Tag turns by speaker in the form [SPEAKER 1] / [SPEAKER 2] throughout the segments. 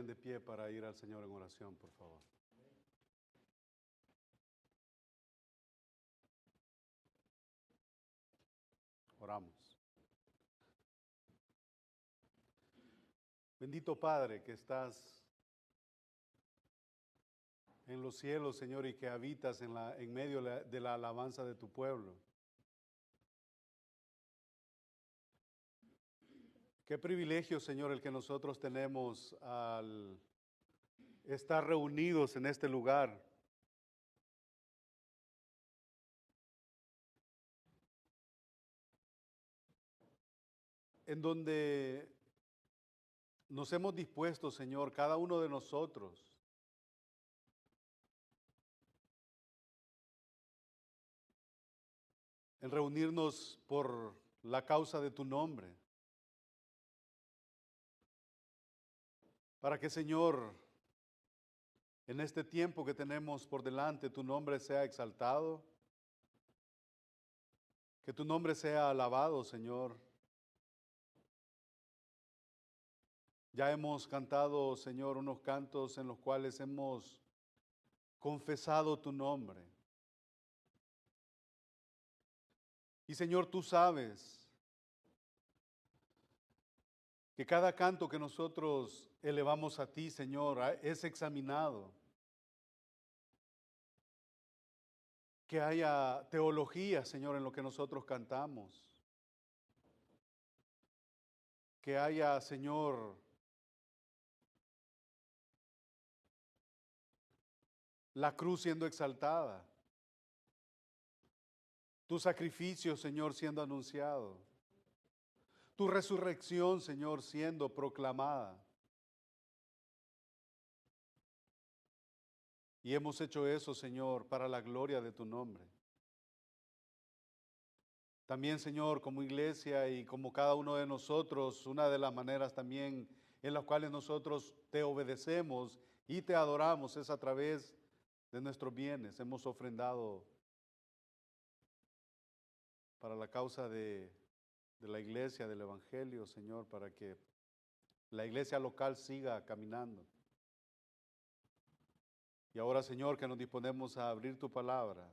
[SPEAKER 1] ponen de pie para ir al Señor en oración, por favor. Oramos. Bendito Padre que estás en los cielos, Señor, y que habitas en medio de la alabanza de tu pueblo. Qué privilegio, Señor, el que nosotros tenemos al estar reunidos en este lugar. En donde nos hemos dispuesto, Señor, cada uno de nosotros, en reunirnos por la causa de tu nombre. Para que, Señor, en este tiempo que tenemos por delante, tu nombre sea exaltado, que tu nombre sea alabado, Señor. Ya hemos cantado, Señor, unos cantos en los cuales hemos confesado tu nombre. Y, Señor, tú sabes que cada canto que nosotros elevamos a ti, Señor, es examinado. Que haya teología, Señor, en lo que nosotros cantamos. Que haya, Señor, la cruz siendo exaltada. Tu sacrificio, Señor, siendo anunciado. Tu resurrección, Señor, siendo proclamada. Y hemos hecho eso, Señor, para la gloria de tu nombre. También, Señor, como iglesia y como cada uno de nosotros, una de las maneras también en las cuales nosotros te obedecemos y te adoramos es a través de nuestros bienes. Hemos ofrendado para la causa de la iglesia, del evangelio, Señor, para que la iglesia local siga caminando. Y ahora, Señor, que nos disponemos a abrir tu palabra,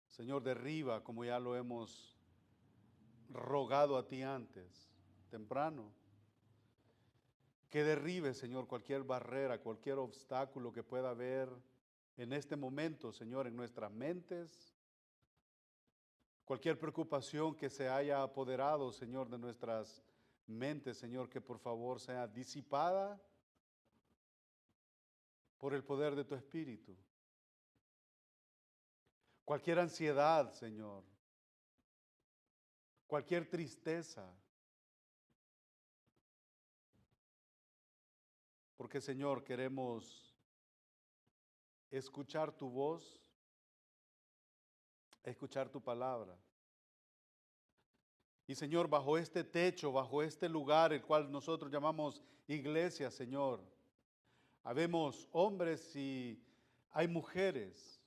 [SPEAKER 1] Señor, derriba, como ya lo hemos rogado a ti antes, temprano, que derribe, Señor, cualquier barrera, cualquier obstáculo que pueda haber en este momento, Señor, en nuestras mentes, cualquier preocupación que se haya apoderado, Señor, de nuestras mentes, Señor, que por favor sea disipada por el poder de tu Espíritu. Cualquier ansiedad, Señor, cualquier tristeza, porque, Señor, queremos escuchar tu voz, escuchar tu palabra. Y, Señor, bajo este techo, bajo este lugar, el cual nosotros llamamos iglesia, Señor, habemos hombres y hay mujeres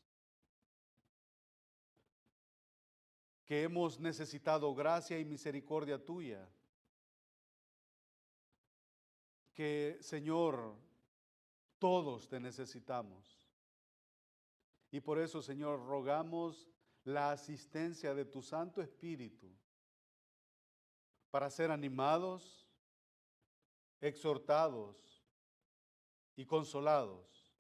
[SPEAKER 1] que hemos necesitado gracia y misericordia tuya. Que, Señor, todos te necesitamos. Y por eso, Señor, rogamos la asistencia de tu Santo Espíritu para ser animados, exhortados y consolados.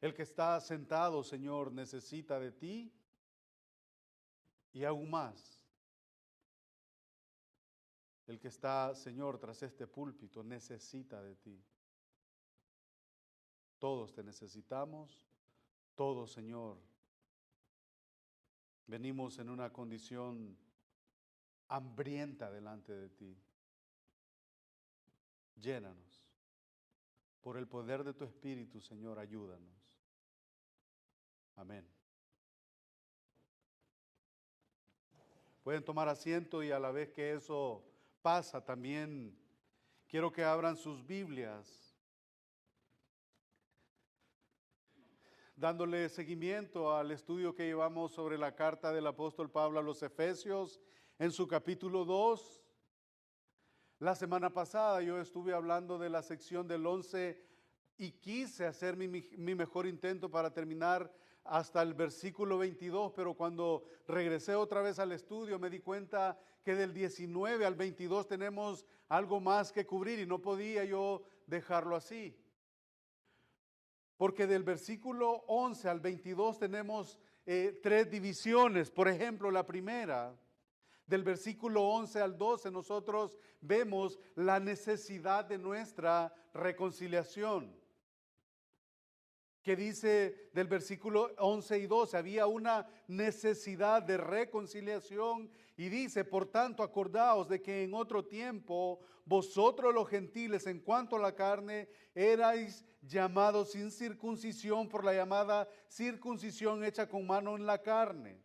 [SPEAKER 1] El que está sentado, Señor, necesita de ti y aún más. El que está, Señor, tras este púlpito necesita de ti. Todos te necesitamos, todos, Señor. Venimos en una condición hambrienta delante de ti. Llénanos. Por el poder de tu Espíritu, Señor, ayúdanos. Amén. Pueden tomar asiento y a la vez que eso pasa, también quiero que abran sus Biblias, dándole seguimiento al estudio que llevamos sobre la carta del apóstol Pablo a los Efesios en su capítulo 2. La semana pasada yo estuve hablando de la sección del 11 y quise hacer mi mejor intento para terminar hasta el versículo 22, pero cuando regresé otra vez al estudio me di cuenta que del 19 al 22 tenemos algo más que cubrir y no podía yo dejarlo así. Porque del versículo 11 al 22 tenemos tres divisiones. Por ejemplo, la primera, del versículo 11 al 12, nosotros vemos la necesidad de nuestra reconciliación. Que dice del versículo 11 y 12, había una necesidad de reconciliación y dice, por tanto, acordaos de que en otro tiempo vosotros los gentiles en cuanto a la carne erais llamados sin circuncisión por la llamada circuncisión hecha con mano en la carne.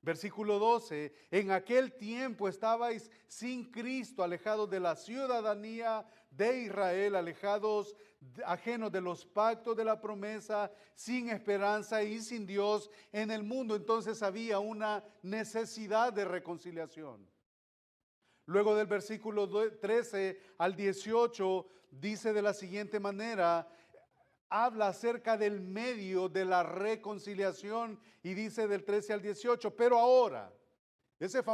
[SPEAKER 1] Versículo 12, en aquel tiempo estabais sin Cristo, alejados de la ciudadanía de Israel, alejados, ajenos de los pactos de la promesa, sin esperanza y sin Dios en el mundo. Entonces había una necesidad de reconciliación. Luego del versículo 13 al 18 dice de la siguiente manera, habla acerca del medio de la reconciliación y dice del 13 al 18, pero ahora, esos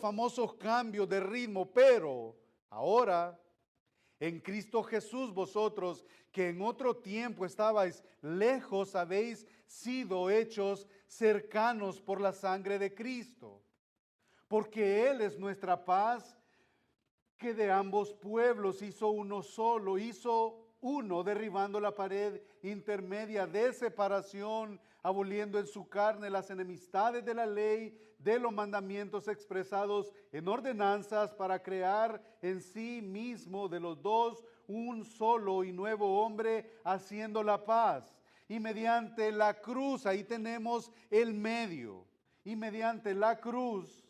[SPEAKER 1] famosos cambios de ritmo, pero ahora en Cristo Jesús vosotros que en otro tiempo estabais lejos, habéis sido hechos cercanos por la sangre de Cristo, porque Él es nuestra paz, que de ambos pueblos hizo uno solo, hizo uno derribando la pared intermedia de separación, aboliendo en su carne las enemistades de la ley, de los mandamientos expresados en ordenanzas, para crear en sí mismo de los dos un solo y nuevo hombre, haciendo la paz. Y mediante la cruz, ahí tenemos el medio, y mediante la cruz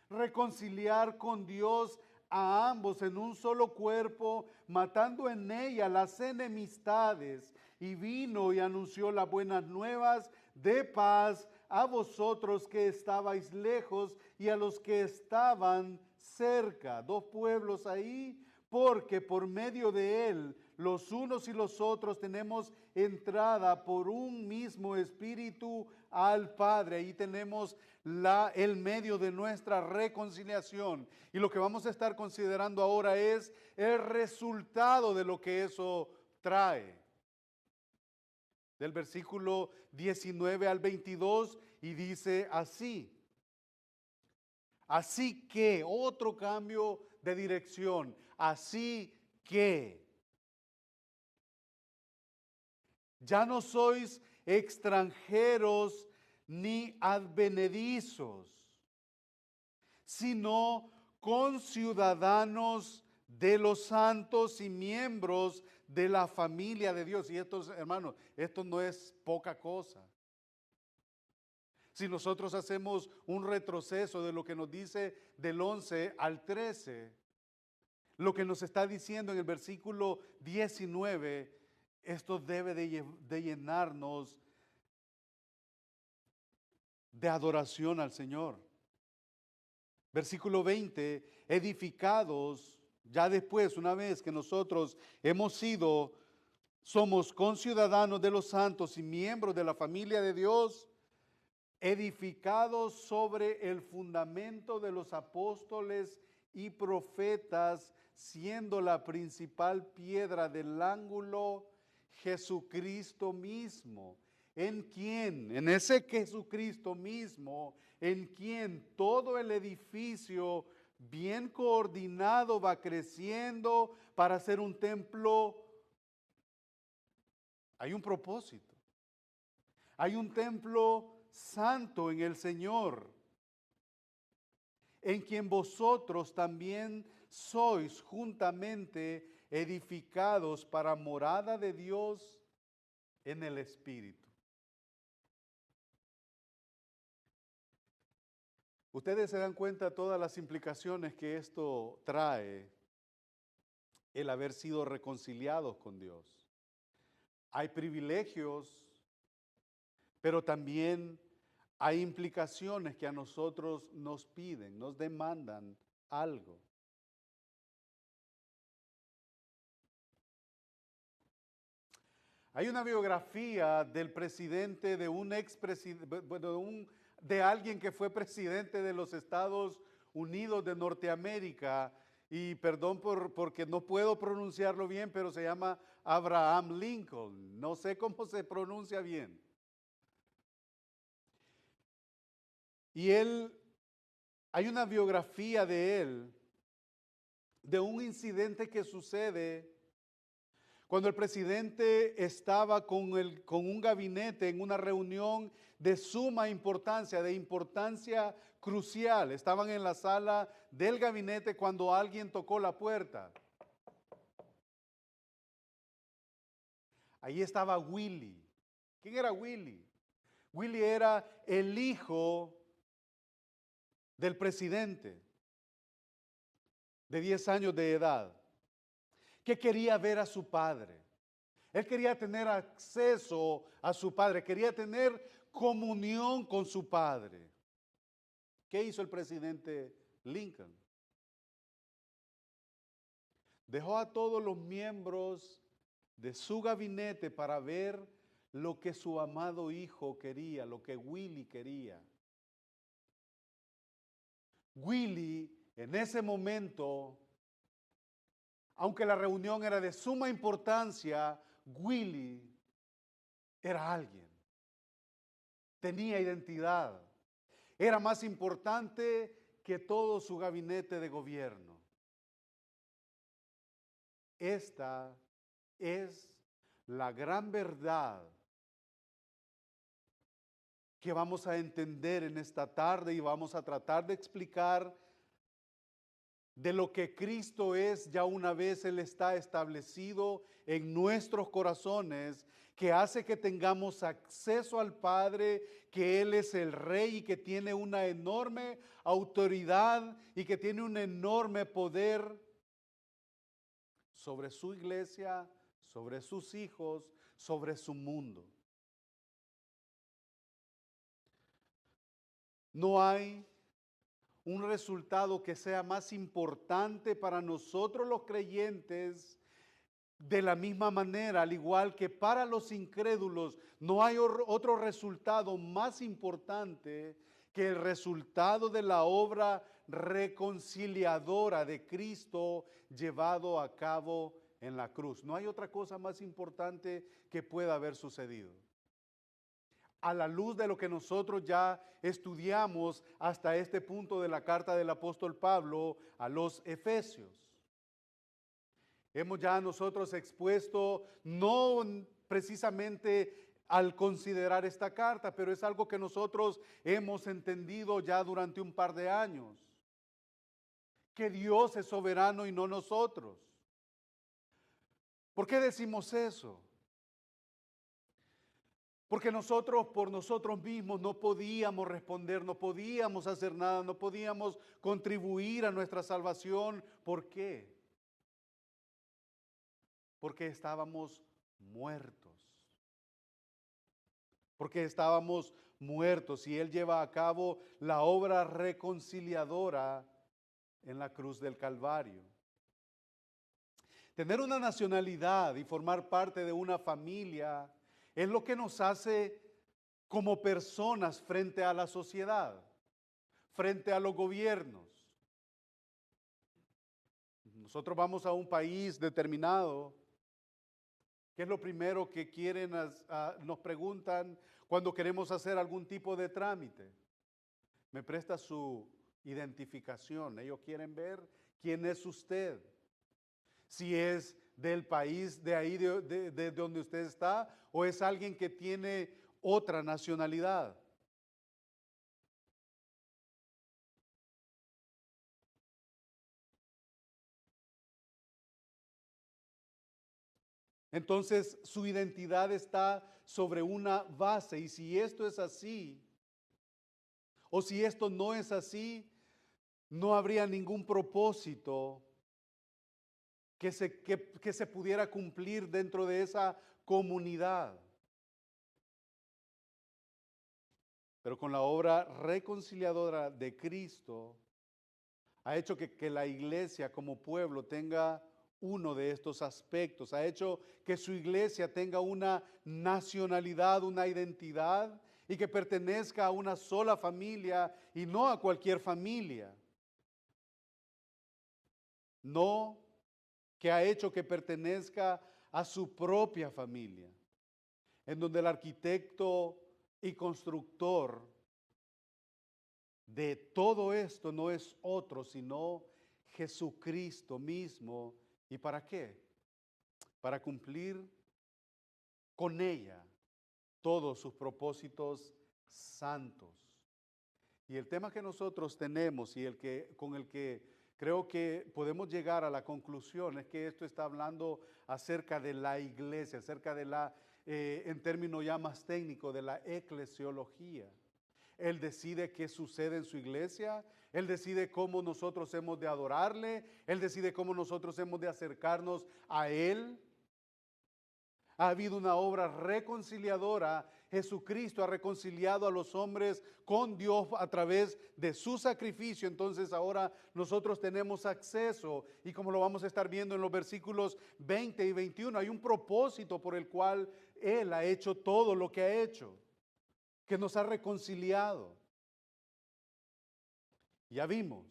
[SPEAKER 1] reconciliar con Dios a ambos en un solo cuerpo, matando en ella las enemistades, y vino y anunció las buenas nuevas de paz a vosotros que estabais lejos y a los que estaban cerca. Dos pueblos ahí, porque por medio de él los unos y los otros tenemos entrada por un mismo espíritu al Padre. Ahí tenemos el medio de nuestra reconciliación. Y lo que vamos a estar considerando ahora es el resultado de lo que eso trae. Del versículo 19 al 22, y dice así. Así que, otro cambio de dirección. Así que ya no sois extranjeros ni advenedizos, sino conciudadanos de los santos y miembros de la familia de Dios. Y esto, hermanos, esto no es poca cosa. Si nosotros hacemos un retroceso de lo que nos dice del 11 al 13, lo que nos está diciendo en el versículo 19, esto debe de llenarnos de adoración al Señor. Versículo 20, edificados, ya después, una vez que nosotros somos conciudadanos de los santos y miembros de la familia de Dios, edificados sobre el fundamento de los apóstoles y profetas, siendo la principal piedra del ángulo Jesucristo mismo, en ese Jesucristo mismo, en quien todo el edificio bien coordinado va creciendo para ser un templo. Hay un propósito. Hay un templo santo en el Señor, en quien vosotros también sois juntamente edificados para morada de Dios en el Espíritu. Ustedes se dan cuenta de todas las implicaciones que esto trae, el haber sido reconciliados con Dios. Hay privilegios, pero también hay implicaciones que a nosotros nos piden, nos demandan algo. Hay una biografía del presidente, de un expresidente, bueno, de alguien que fue presidente de los Estados Unidos de Norteamérica, y perdón porque no puedo pronunciarlo bien, pero se llama Abraham Lincoln. No sé cómo se pronuncia bien. Y hay una biografía de él, de un incidente que sucede cuando el presidente estaba con un gabinete en una reunión de suma importancia, de importancia crucial. Estaban en la sala del gabinete cuando alguien tocó la puerta. Ahí estaba Willy. ¿Quién era Willy? Willy era el hijo del presidente de 10 años de edad, que quería ver a su padre. Él quería tener acceso a su padre, quería tener comunión con su padre. ¿Qué hizo el presidente Lincoln? Dejó a todos los miembros de su gabinete para ver lo que su amado hijo quería, lo que Willy quería. Willy, en ese momento, aunque la reunión era de suma importancia, Willy era alguien. Tenía identidad. Era más importante que todo su gabinete de gobierno. Esta es la gran verdad que vamos a entender en esta tarde y vamos a tratar de explicar de lo que Cristo es ya una vez Él está establecido en nuestros corazones, que hace que tengamos acceso al Padre, que Él es el Rey y que tiene una enorme autoridad y que tiene un enorme poder sobre su iglesia, sobre sus hijos, sobre su mundo. No hay un resultado que sea más importante para nosotros los creyentes. De la misma manera, al igual que para los incrédulos, no hay otro resultado más importante que el resultado de la obra reconciliadora de Cristo llevado a cabo en la cruz. No hay otra cosa más importante que pueda haber sucedido. A la luz de lo que nosotros ya estudiamos hasta este punto de la carta del apóstol Pablo a los Efesios. Hemos ya nosotros expuesto, no precisamente al considerar esta carta, pero es algo que nosotros hemos entendido ya durante un par de años, que Dios es soberano y no nosotros. ¿Por qué decimos eso? Porque nosotros por nosotros mismos no podíamos responder, no podíamos hacer nada, no podíamos contribuir a nuestra salvación. ¿Por qué? Porque estábamos muertos. Porque estábamos muertos y Él lleva a cabo la obra reconciliadora en la cruz del Calvario. Tener una nacionalidad y formar parte de una familia es lo que nos hace como personas frente a la sociedad, frente a los gobiernos. Nosotros vamos a un país determinado. ¿Qué es lo primero que quieren, nos preguntan cuando queremos hacer algún tipo de trámite? Me presta su identificación. Ellos quieren ver quién es usted. Si es del país de ahí de donde usted está o es alguien que tiene otra nacionalidad. Entonces su identidad está sobre una base y si esto es así, o si esto no es así, no habría ningún propósito que se pudiera cumplir dentro de esa comunidad. Pero con la obra reconciliadora de Cristo, ha hecho que la iglesia como pueblo tenga uno de estos aspectos. Ha hecho que su iglesia tenga una nacionalidad, una identidad y que pertenezca a una sola familia y no a cualquier familia. No, que ha hecho que pertenezca a su propia familia, en donde el arquitecto y constructor de todo esto no es otro sino Jesucristo mismo. ¿Y para qué? Para cumplir con ella todos sus propósitos santos. Y el tema que nosotros tenemos y con el que creo que podemos llegar a la conclusión es que esto está hablando acerca de la iglesia, acerca de en términos ya más técnicos, de la eclesiología. Él decide qué sucede en su iglesia, Él decide cómo nosotros hemos de adorarle, Él decide cómo nosotros hemos de acercarnos a Él. Ha habido una obra reconciliadora. Jesucristo ha reconciliado a los hombres con Dios a través de su sacrificio. Entonces ahora nosotros tenemos acceso, y como lo vamos a estar viendo en los versículos 20 y 21, hay un propósito por el cual Él ha hecho todo lo que ha hecho, que nos ha reconciliado. Ya vimos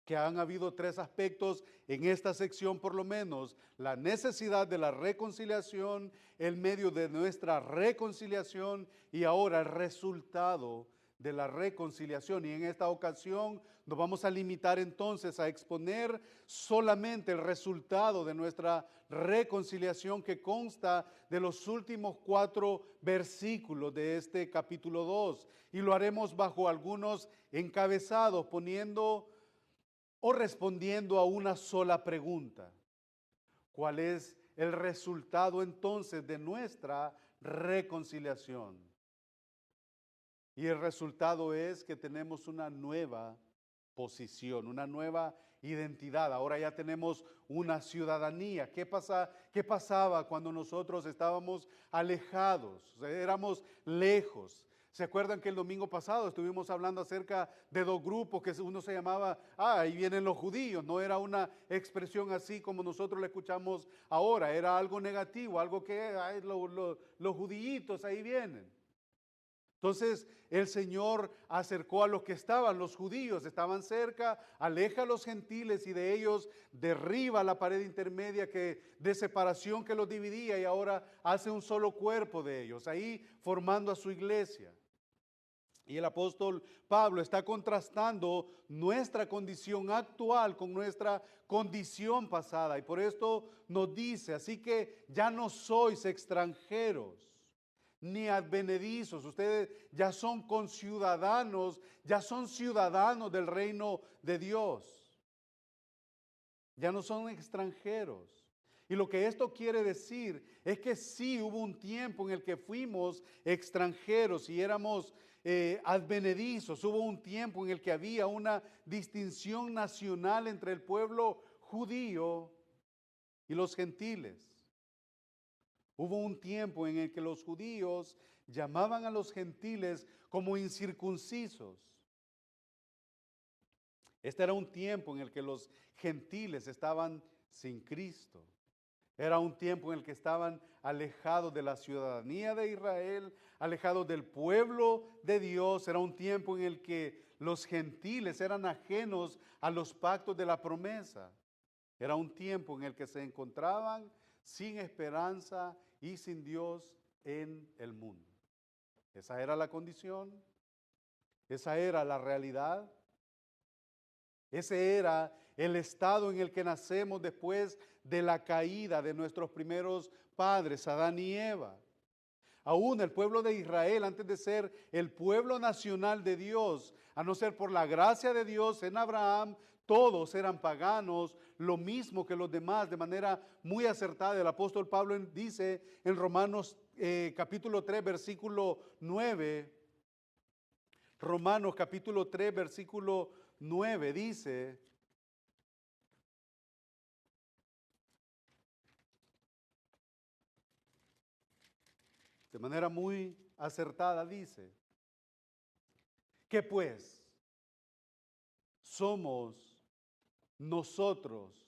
[SPEAKER 1] que han habido tres aspectos en esta sección, por lo menos: la necesidad de la reconciliación, el medio de nuestra reconciliación y ahora el resultado de la reconciliación. Y en esta ocasión nos vamos a limitar entonces a exponer solamente el resultado de nuestra reconciliación, que consta de los últimos 4 versículos de este capítulo 2. Y lo haremos bajo algunos encabezados, poniendo o respondiendo a una sola pregunta: ¿cuál es el resultado entonces de nuestra reconciliación? Y el resultado es que tenemos una nueva posición, una nueva identidad. Ahora ya tenemos una ciudadanía. ¿Qué pasaba cuando nosotros estábamos alejados? O sea, éramos lejos. ¿Se acuerdan que el domingo pasado estuvimos hablando acerca de 2 grupos, que uno se llamaba, ahí vienen los judíos? No era una expresión así como nosotros la escuchamos ahora, era algo negativo, algo que, los judíitos ahí vienen. Entonces el Señor acercó a los que estaban, los judíos estaban cerca, aleja a los gentiles y de ellos derriba la pared intermedia de separación que los dividía, y ahora hace un solo cuerpo de ellos, ahí formando a su iglesia. Y el apóstol Pablo está contrastando nuestra condición actual con nuestra condición pasada, y por esto nos dice: así que ya no sois extranjeros ni advenedizos, ustedes ya son conciudadanos, ya son ciudadanos del reino de Dios, ya no son extranjeros. Y lo que esto quiere decir es que sí hubo un tiempo en el que fuimos extranjeros y éramos advenedizos. Hubo un tiempo en el que había una distinción nacional entre el pueblo judío y los gentiles. Hubo un tiempo en el que los judíos llamaban a los gentiles como incircuncisos. Este era un tiempo en el que los gentiles estaban sin Cristo. Era un tiempo en el que estaban alejados de la ciudadanía de Israel, alejados del pueblo de Dios. Era un tiempo en el que los gentiles eran ajenos a los pactos de la promesa. Era un tiempo en el que se encontraban sin esperanza y sin Dios en el mundo. Esa era la condición, esa era la realidad, ese era el estado en el que nacemos después de la caída de nuestros primeros padres, Adán y Eva. Aún el pueblo de Israel, antes de ser el pueblo nacional de Dios, a no ser por la gracia de Dios en Abraham, todos eran paganos, lo mismo que los demás, de manera muy acertada. El apóstol Pablo dice en Romanos capítulo 3, versículo 9, Romanos capítulo 3, versículo 9 dice: de manera muy acertada, dice: ¿qué pues? ¿Somos nosotros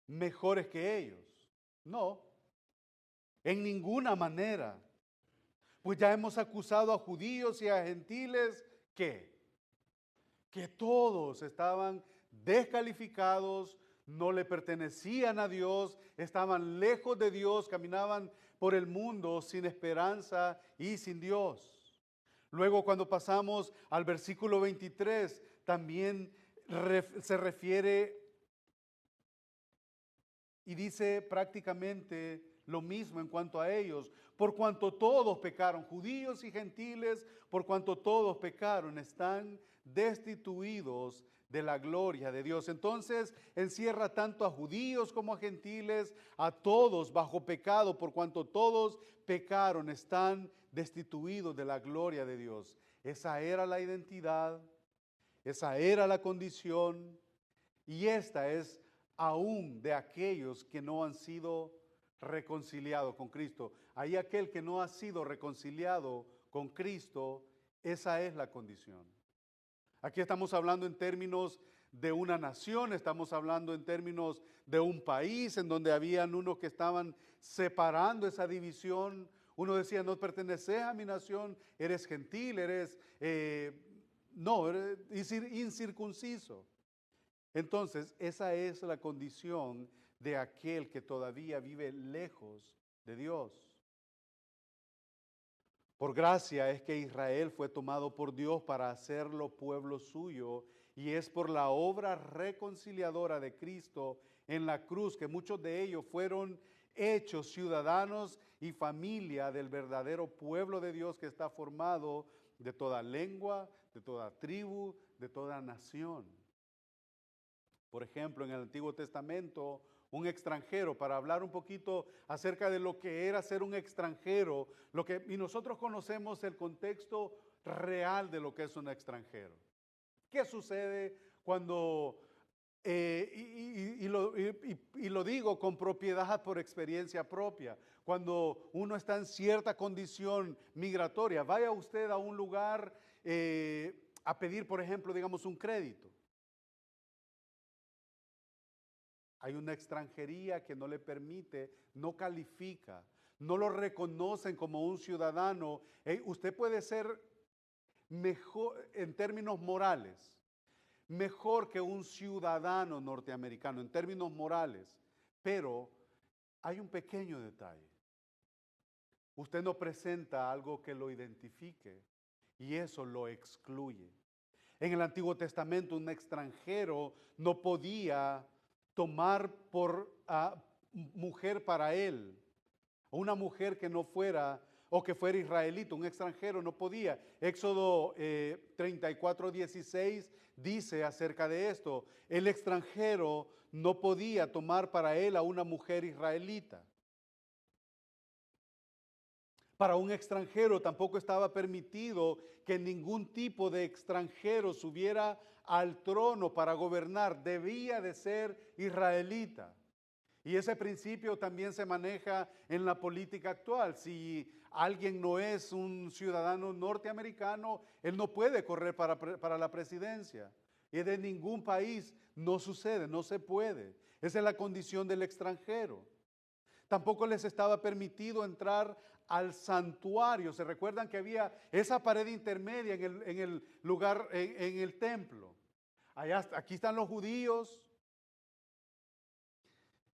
[SPEAKER 1] mejores que ellos. No, en ninguna manera. Pues ya hemos acusado a judíos y a gentiles que todos estaban descalificados, no le pertenecían a Dios, estaban lejos de Dios, caminaban por el mundo sin esperanza y sin Dios. Luego, cuando pasamos al versículo 23, también se refiere y dice prácticamente lo mismo en cuanto a ellos. Por cuanto todos pecaron, judíos y gentiles, por cuanto todos pecaron, están destituidos de la gloria de Dios. Entonces encierra tanto a judíos como a gentiles, a todos bajo pecado, por cuanto todos pecaron, están destituidos de la gloria de Dios. Esa era la identidad, esa era la condición, y esta es aún de aquellos que no han sido reconciliados con Cristo. Ahí aquel que no ha sido reconciliado con Cristo, esa es la condición. Aquí estamos hablando en términos de una nación, estamos hablando en términos de un país en donde habían unos que estaban separando esa división. Uno decía, no perteneces a mi nación, eres gentil, eres incircunciso. Entonces, esa es la condición de aquel que todavía vive lejos de Dios. Por gracia es que Israel fue tomado por Dios para hacerlo pueblo suyo, y es por la obra reconciliadora de Cristo en la cruz que muchos de ellos fueron hechos ciudadanos y familia del verdadero pueblo de Dios que está formado de toda lengua, de toda tribu, de toda nación. Por ejemplo, en el Antiguo Testamento, un extranjero, para hablar un poquito acerca de lo que era ser un extranjero, y nosotros conocemos el contexto real de lo que es un extranjero. ¿Qué sucede cuando, y lo digo con propiedad por experiencia propia, cuando uno está en cierta condición migratoria? Vaya usted a un lugar a pedir, por ejemplo, digamos, un crédito. Hay una extranjería que no le permite, no califica, no lo reconocen como un ciudadano. Usted puede ser mejor en términos morales, mejor que un ciudadano norteamericano en términos morales, pero hay un pequeño detalle. Usted no presenta algo que lo identifique y eso lo excluye. En el Antiguo Testamento un extranjero no podía tomar por mujer para él, o una mujer que no fuera, o que fuera israelita, un extranjero no podía. Éxodo 34:16 dice acerca de esto, el extranjero no podía tomar para él a una mujer israelita. Para un extranjero tampoco estaba permitido que ningún tipo de extranjero subiera al trono para gobernar. Debía de ser israelita. Y ese principio también se maneja en la política actual. Si alguien no es un ciudadano norteamericano, él no puede correr para la presidencia. Y de ningún país no sucede, no se puede. Esa es la condición del extranjero. Tampoco les estaba permitido entrar al santuario. ¿Se recuerdan que había esa pared intermedia en el lugar, en el templo? Aquí están los judíos.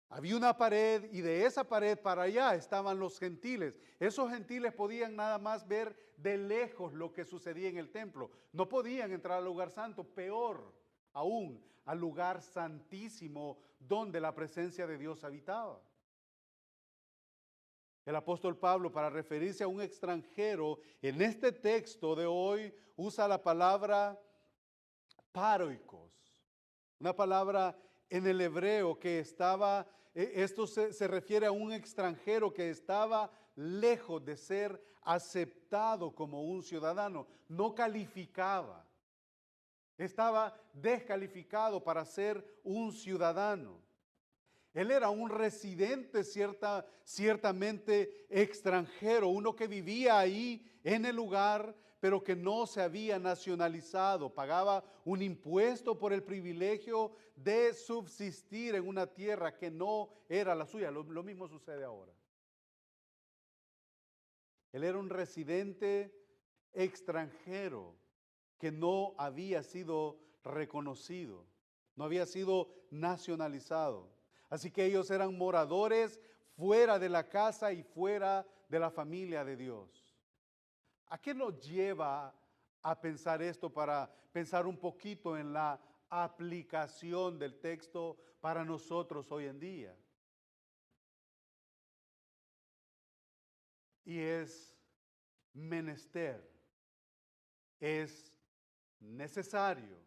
[SPEAKER 1] Había una pared y de esa pared para allá estaban los gentiles. Esos gentiles podían nada más ver de lejos lo que sucedía en el templo. No podían entrar al lugar santo, peor aún, al lugar santísimo donde la presencia de Dios habitaba. El apóstol Pablo, para referirse a un extranjero, en este texto de hoy usa la palabra paroikos, una palabra en el hebreo que estaba, esto se refiere a un extranjero que estaba lejos de ser aceptado como un ciudadano, no calificaba, estaba descalificado para ser un ciudadano. Él era un residente ciertamente extranjero, uno que vivía ahí en el lugar, pero que no se había nacionalizado. Pagaba un impuesto por el privilegio de subsistir en una tierra que no era la suya. Lo mismo sucede ahora. Él era un residente extranjero que no había sido reconocido, no había sido nacionalizado. Así que ellos eran moradores fuera de la casa y fuera de la familia de Dios. ¿A qué nos lleva a pensar esto para pensar un poquito en la aplicación del texto para nosotros hoy en día? Y es menester, es necesario,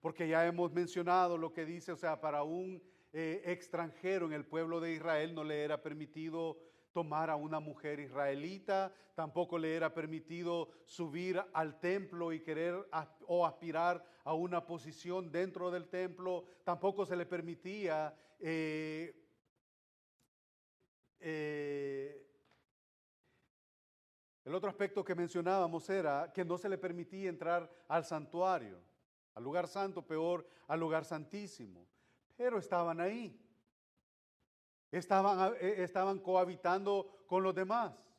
[SPEAKER 1] porque ya hemos mencionado lo que dice, o sea, para un extranjero en el pueblo de Israel no le era permitido tomar a una mujer israelita, tampoco le era permitido subir al templo y querer o aspirar a una posición dentro del templo, tampoco se le permitía el otro aspecto que mencionábamos era que no se le permitía entrar al santuario, al lugar santo, peor, al lugar santísimo. Pero estaban ahí, estaban cohabitando con los demás.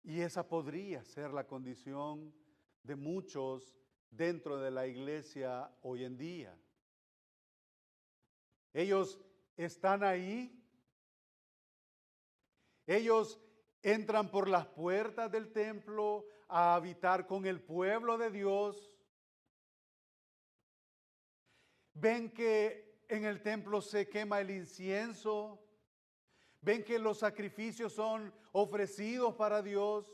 [SPEAKER 1] Y esa podría ser la condición de muchos dentro de la iglesia hoy en día. Ellos están ahí, ellos entran por las puertas del templo a habitar con el pueblo de Dios. Ven que en el templo se quema el incienso. Ven que los sacrificios son ofrecidos para Dios.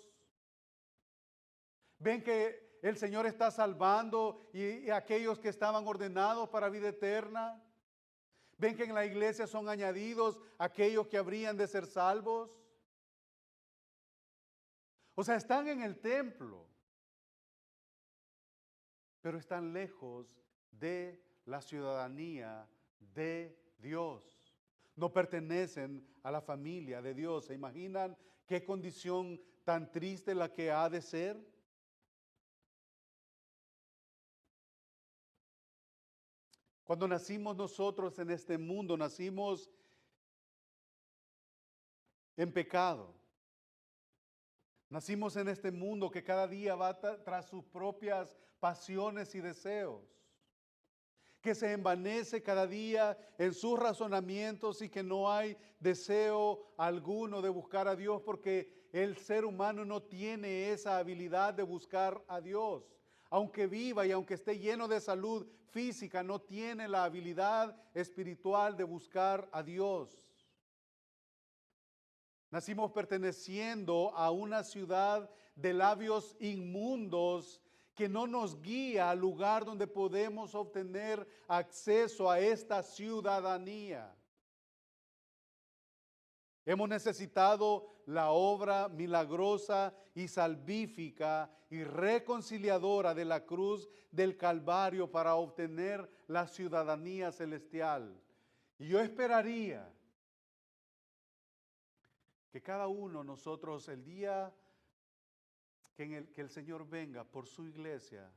[SPEAKER 1] Ven que el Señor está salvando y aquellos que estaban ordenados para vida eterna. Ven que en la iglesia son añadidos aquellos que habrían de ser salvos. O sea, están en el templo, pero están lejos de la ciudadanía de Dios. No pertenecen a la familia de Dios. ¿Se imaginan qué condición tan triste la que ha de ser? Cuando nacimos nosotros en este mundo, nacimos en pecado. Nacimos en este mundo que cada día va tras sus propias pasiones y deseos, que se envanece cada día en sus razonamientos y que no hay deseo alguno de buscar a Dios porque el ser humano no tiene esa habilidad de buscar a Dios. Aunque viva y aunque esté lleno de salud física, no tiene la habilidad espiritual de buscar a Dios. Nacimos perteneciendo a una ciudad de labios inmundos que no nos guía al lugar donde podemos obtener acceso a esta ciudadanía. Hemos necesitado la obra milagrosa y salvífica y reconciliadora de la cruz del Calvario para obtener la ciudadanía celestial. Y yo esperaría que cada uno de nosotros el día que el Señor venga por su iglesia,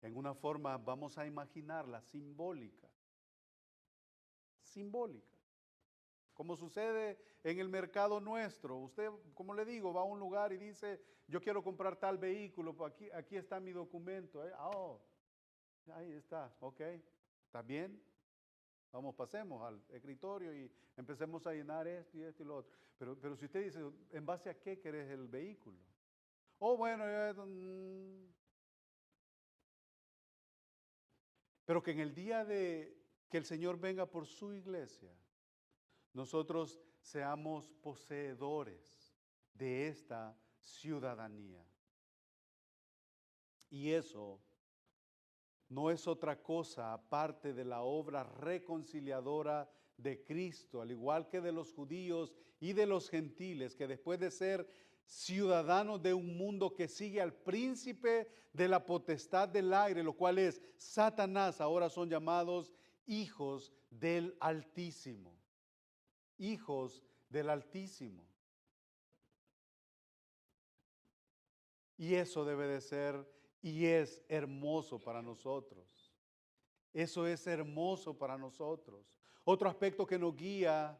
[SPEAKER 1] en una forma vamos a imaginarla simbólica, como sucede en el mercado nuestro. Usted, como le digo, va a un lugar y dice, yo quiero comprar tal vehículo, pues aquí está mi documento. Ahí está, ok, ¿está bien? Vamos, pasemos al escritorio y empecemos a llenar esto y lo otro. Pero si usted dice, ¿en base a qué querés el vehículo? Oh, bueno, pero que en el día de que el Señor venga por su iglesia, nosotros seamos poseedores de esta ciudadanía. Y eso no es otra cosa aparte de la obra reconciliadora de Cristo, al igual que de los judíos y de los gentiles, que después de ser ciudadanos de un mundo que sigue al príncipe de la potestad del aire, lo cual es Satanás, ahora son llamados hijos del Altísimo. Hijos del Altísimo. Y eso debe de ser y es hermoso para nosotros. Eso es hermoso para nosotros. Otro aspecto que nos guía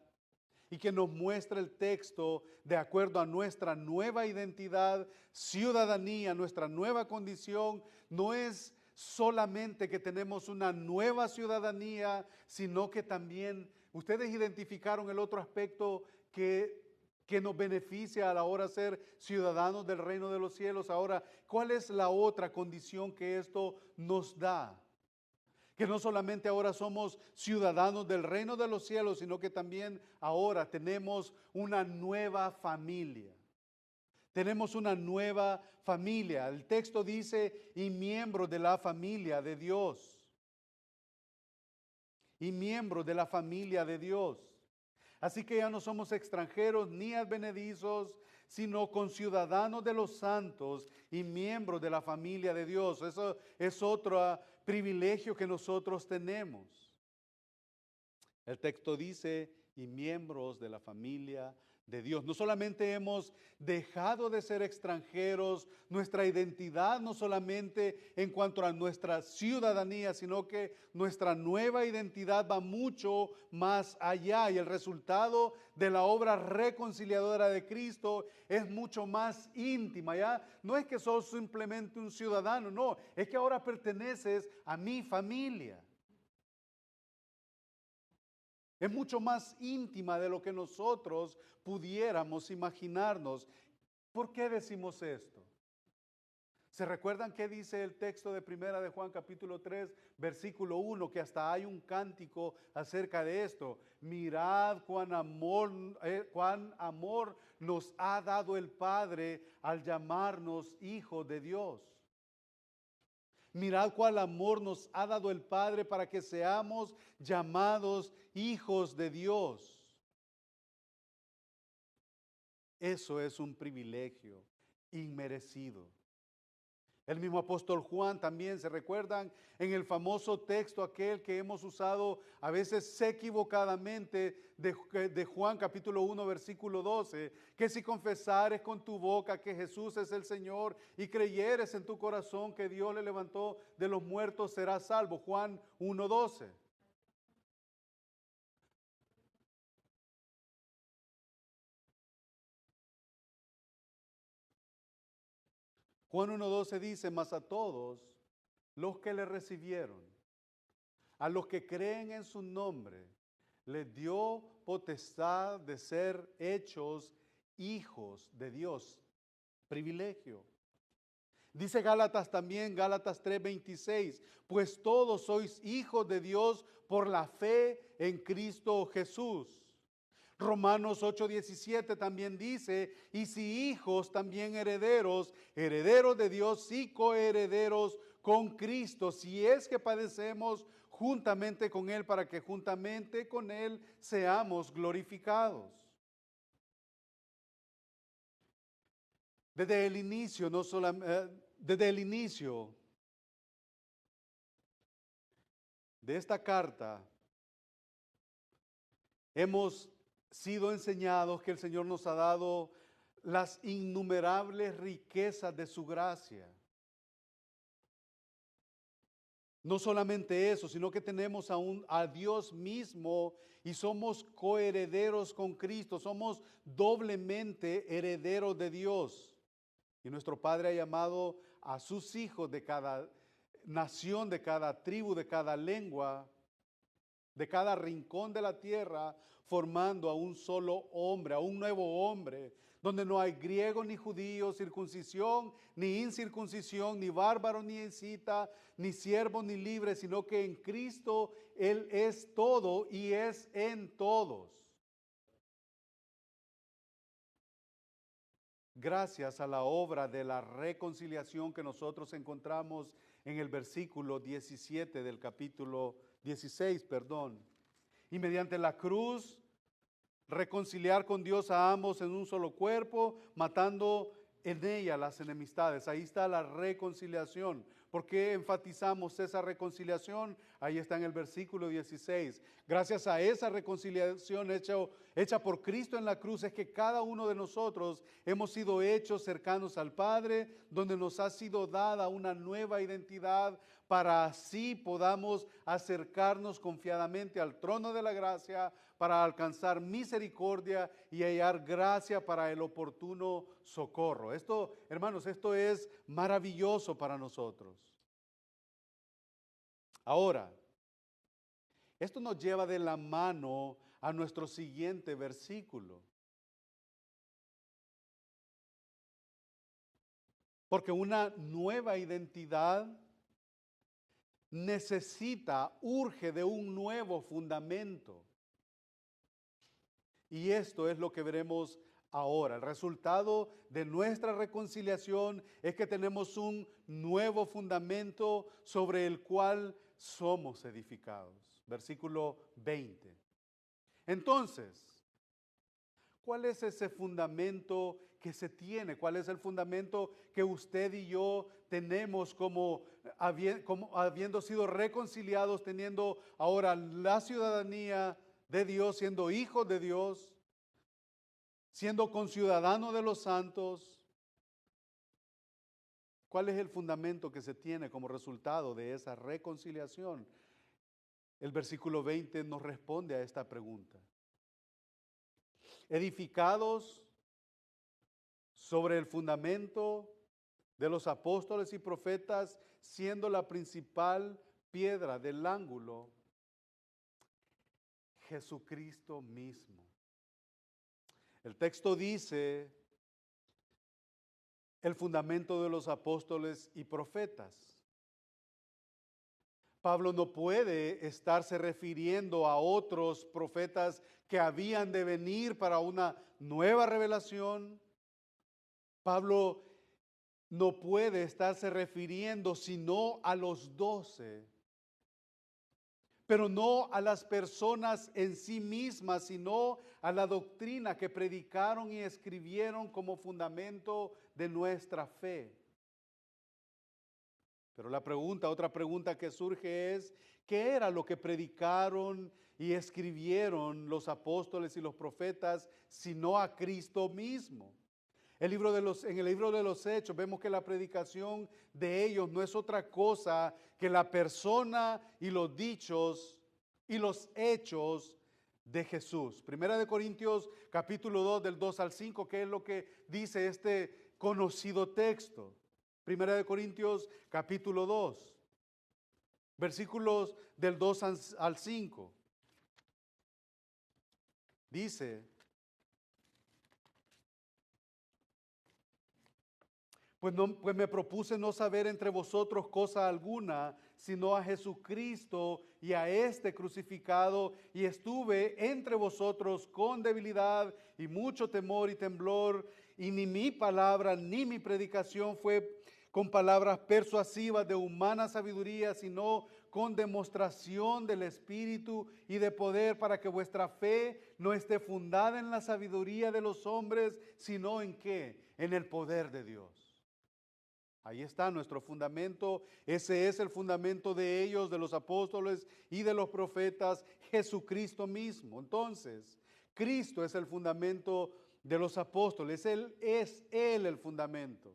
[SPEAKER 1] y que nos muestra el texto de acuerdo a nuestra nueva identidad, ciudadanía, nuestra nueva condición, no es solamente que tenemos una nueva ciudadanía, sino que también ustedes identificaron el otro aspecto que nos beneficia a la hora de ser ciudadanos del reino de los cielos. Ahora, ¿cuál es la otra condición que esto nos da? Que no solamente ahora somos ciudadanos del reino de los cielos, sino que también ahora tenemos una nueva familia. Tenemos una nueva familia. El texto dice, y miembros de la familia de Dios. Y miembros de la familia de Dios. Así que ya no somos extranjeros ni advenedizos, sino conciudadanos de los santos y miembros de la familia de Dios. Eso es otro privilegio que nosotros tenemos. El texto dice, y miembros de la familia de Dios. No solamente hemos dejado de ser extranjeros, nuestra identidad no solamente en cuanto a nuestra ciudadanía, sino que nuestra nueva identidad va mucho más allá y el resultado de la obra reconciliadora de Cristo es mucho más íntima, ¿ya? No es que sos simplemente un ciudadano, no, es que ahora perteneces a mi familia. Es mucho más íntima de lo que nosotros pudiéramos imaginarnos. ¿Por qué decimos esto? ¿Se recuerdan qué dice el texto de Primera de Juan capítulo 3, versículo 1? Que hasta hay un cántico acerca de esto. Mirad cuán amor nos ha dado el Padre al llamarnos hijos de Dios. Mirad cuál amor nos ha dado el Padre para que seamos llamados hijos de Dios. Eso es un privilegio inmerecido. El mismo apóstol Juan también, ¿se recuerdan? En el famoso texto aquel que hemos usado a veces equivocadamente de Juan capítulo 1 versículo 12, que si confesares con tu boca que Jesús es el Señor y creyeres en tu corazón que Dios le levantó de los muertos, serás salvo. Juan 1:12. Juan 1:12 dice, mas a todos los que le recibieron, a los que creen en su nombre, les dio potestad de ser hechos hijos de Dios. Privilegio. Dice Gálatas también, Gálatas 3:26, pues todos sois hijos de Dios por la fe en Cristo Jesús. Romanos 8:17 también dice, y si hijos también herederos, herederos de Dios y coherederos con Cristo, si es que padecemos juntamente con Él, para que juntamente con Él seamos glorificados. Desde el inicio, no solamente, desde el inicio de esta carta, hemos sido enseñados que el Señor nos ha dado las innumerables riquezas de su gracia. No solamente eso, sino que tenemos a Dios mismo y somos coherederos con Cristo, somos doblemente herederos de Dios. Y nuestro Padre ha llamado a sus hijos de cada nación, de cada tribu, de cada lengua, de cada rincón de la tierra, formando a un solo hombre, a un nuevo hombre, donde no hay griego ni judío, circuncisión ni incircuncisión, ni bárbaro ni escita, ni siervo ni libre, sino que en Cristo Él es todo y es en todos. Gracias a la obra de la reconciliación que nosotros encontramos en el versículo 17 del capítulo 16, perdón. Y mediante la cruz, reconciliar con Dios a ambos en un solo cuerpo, matando en ella las enemistades. Ahí está la reconciliación. ¿Por qué enfatizamos esa reconciliación? Ahí está en el versículo 16. Gracias a esa reconciliación hecha por Cristo en la cruz es que cada uno de nosotros hemos sido hechos cercanos al Padre, donde nos ha sido dada una nueva identidad para así podamos acercarnos confiadamente al trono de la gracia para alcanzar misericordia y hallar gracia para el oportuno socorro. Esto, hermanos, esto es maravilloso para nosotros. Ahora, esto nos lleva de la mano a nuestro siguiente versículo. Porque una nueva identidad urge de un nuevo fundamento. Y esto es lo que veremos ahora. El resultado de nuestra reconciliación es que tenemos un nuevo fundamento sobre el cual somos edificados. Versículo 20. Entonces, ¿cuál es ese fundamento que se tiene? ¿Cuál es el fundamento que usted y yo tenemos como habiendo sido reconciliados, teniendo ahora la ciudadanía de Dios, siendo hijos de Dios, siendo conciudadanos de los santos? ¿Cuál es el fundamento que se tiene como resultado de esa reconciliación? El versículo 20 nos responde a esta pregunta. Edificados sobre el fundamento de los apóstoles y profetas, siendo la principal piedra del ángulo Jesucristo mismo. El texto dice el fundamento de los apóstoles y profetas. Pablo no puede estarse refiriendo a otros profetas que habían de venir para una nueva revelación. Pablo no puede estarse refiriendo sino a los 12, pero no a las personas en sí mismas, sino a la doctrina que predicaron y escribieron como fundamento de nuestra fe. Pero otra pregunta que surge es, ¿qué era lo que predicaron y escribieron los apóstoles y los profetas, sino a Cristo mismo? En el libro de los Hechos vemos que la predicación de ellos no es otra cosa que la persona y los dichos y los hechos de Jesús. Primera de Corintios capítulo 2 del 2 al 5, ¿qué es lo que dice este conocido texto? Primera de Corintios capítulo 2, versículos del 2 al 5. Dice: Pues me propuse no saber entre vosotros cosa alguna, sino a Jesucristo y a este crucificado, y estuve entre vosotros con debilidad y mucho temor y temblor, y ni mi palabra ni mi predicación fue con palabras persuasivas de humana sabiduría, sino con demostración del Espíritu y de poder, para que vuestra fe no esté fundada en la sabiduría de los hombres, sino en ¿qué? En el poder de Dios. Ahí está nuestro fundamento. Ese es el fundamento de ellos, de los apóstoles y de los profetas, Jesucristo mismo. Entonces, Cristo es el fundamento de los apóstoles. Él es el fundamento.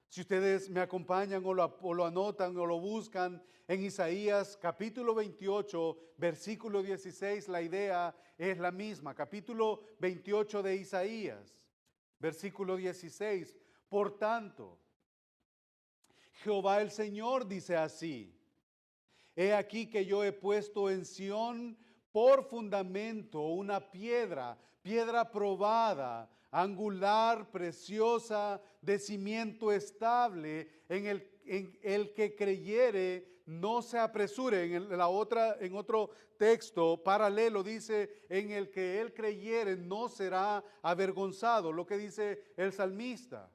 [SPEAKER 1] Si ustedes me acompañan o lo anotan o lo buscan en Isaías capítulo 28, versículo 16, la idea es la misma. Capítulo 28 de Isaías, versículo 16. Por tanto, Jehová el Señor dice así: he aquí que yo he puesto en Sión por fundamento una piedra probada, angular, preciosa, de cimiento estable, en el que creyere no se apresure. En otro texto paralelo dice: en el que él creyere no será avergonzado. Lo que dice el salmista.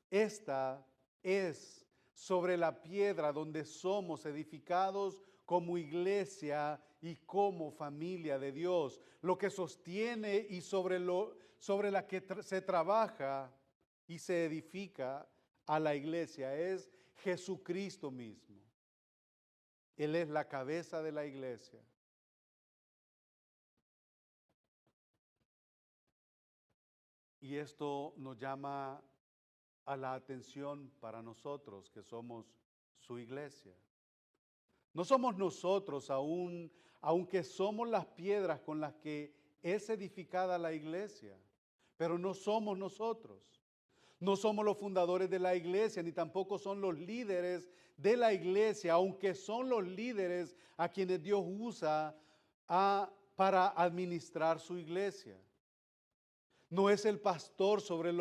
[SPEAKER 1] Esta es sobre la piedra donde somos edificados como iglesia y como familia de Dios. Lo que sostiene y sobre la que se trabaja y se edifica a la iglesia es Jesucristo mismo. Él es la cabeza de la iglesia. Y esto nos llama a la atención para nosotros que somos su iglesia. No somos nosotros aún, aunque somos las piedras con las que es edificada la iglesia, pero no somos nosotros. No somos los fundadores de la iglesia, ni tampoco son los líderes de la iglesia, aunque son los líderes a quienes Dios usa para administrar su iglesia. No es el pastor sobre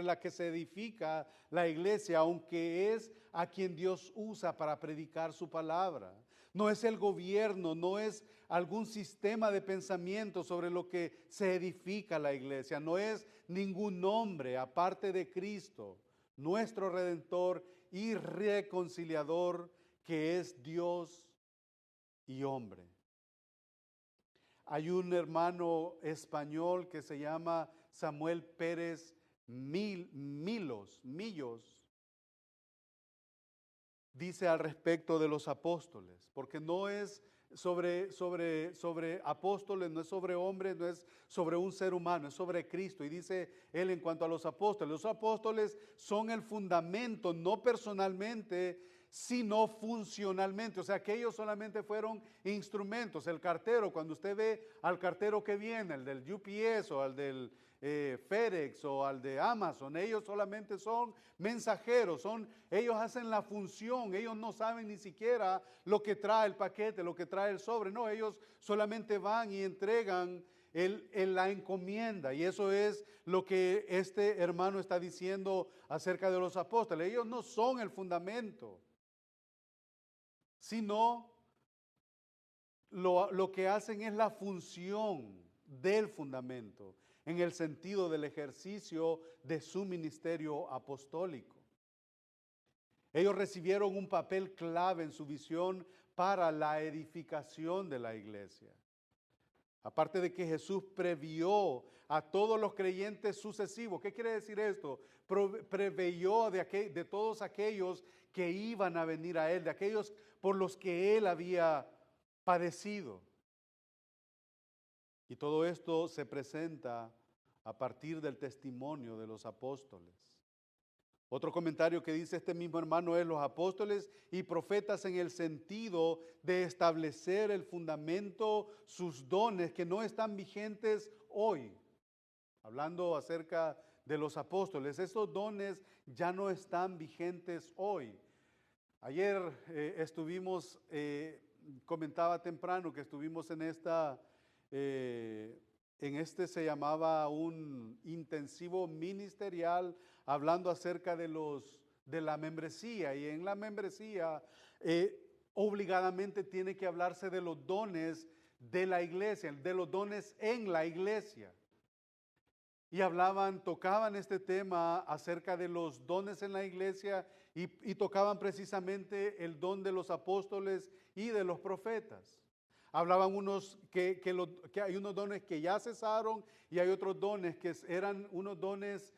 [SPEAKER 1] la que se edifica la iglesia, aunque es a quien Dios usa para predicar su palabra. No es el gobierno, no es algún sistema de pensamiento sobre lo que se edifica la iglesia. No es ningún nombre aparte de Cristo, nuestro Redentor y reconciliador, que es Dios y hombre. Hay un hermano español que se llama Samuel Pérez Millos, dice al respecto de los apóstoles, porque no es sobre apóstoles, no es sobre hombres, no es sobre un ser humano, es sobre Cristo. Y dice él en cuanto a los apóstoles son el fundamento, no personalmente, sino funcionalmente. O sea, que ellos solamente fueron instrumentos. El cartero, cuando usted ve al cartero que viene, el del UPS o al del FedEx o al de Amazon, ellos solamente son mensajeros, ellos hacen la función, ellos no saben ni siquiera lo que trae el paquete, lo que trae el sobre, no, ellos solamente van y entregan la encomienda. Y eso es lo que este hermano está diciendo acerca de los apóstoles. Ellos no son el fundamento, sino lo que hacen es la función del fundamento, en el sentido del ejercicio de su ministerio apostólico. Ellos recibieron un papel clave en su visión para la edificación de la iglesia. Aparte de que Jesús previó a todos los creyentes sucesivos. ¿Qué quiere decir esto? Preveyó de todos aquellos que iban a venir a Él, de aquellos por los que Él había padecido. Y todo esto se presenta a partir del testimonio de los apóstoles. Otro comentario que dice este mismo hermano es: los apóstoles y profetas en el sentido de establecer el fundamento, sus dones que no están vigentes hoy. Hablando acerca de los apóstoles, esos dones ya no están vigentes hoy. Ayer comentaba temprano que estuvimos en se llamaba un intensivo ministerial, hablando acerca de la membresía. Y en la membresía obligadamente tiene que hablarse de los dones de la iglesia, de los dones en la iglesia. Y tocaban este tema acerca de los dones en la iglesia y tocaban precisamente el don de los apóstoles y de los profetas. Hablaban unos que hay unos dones que ya cesaron y hay otros dones que eran unos dones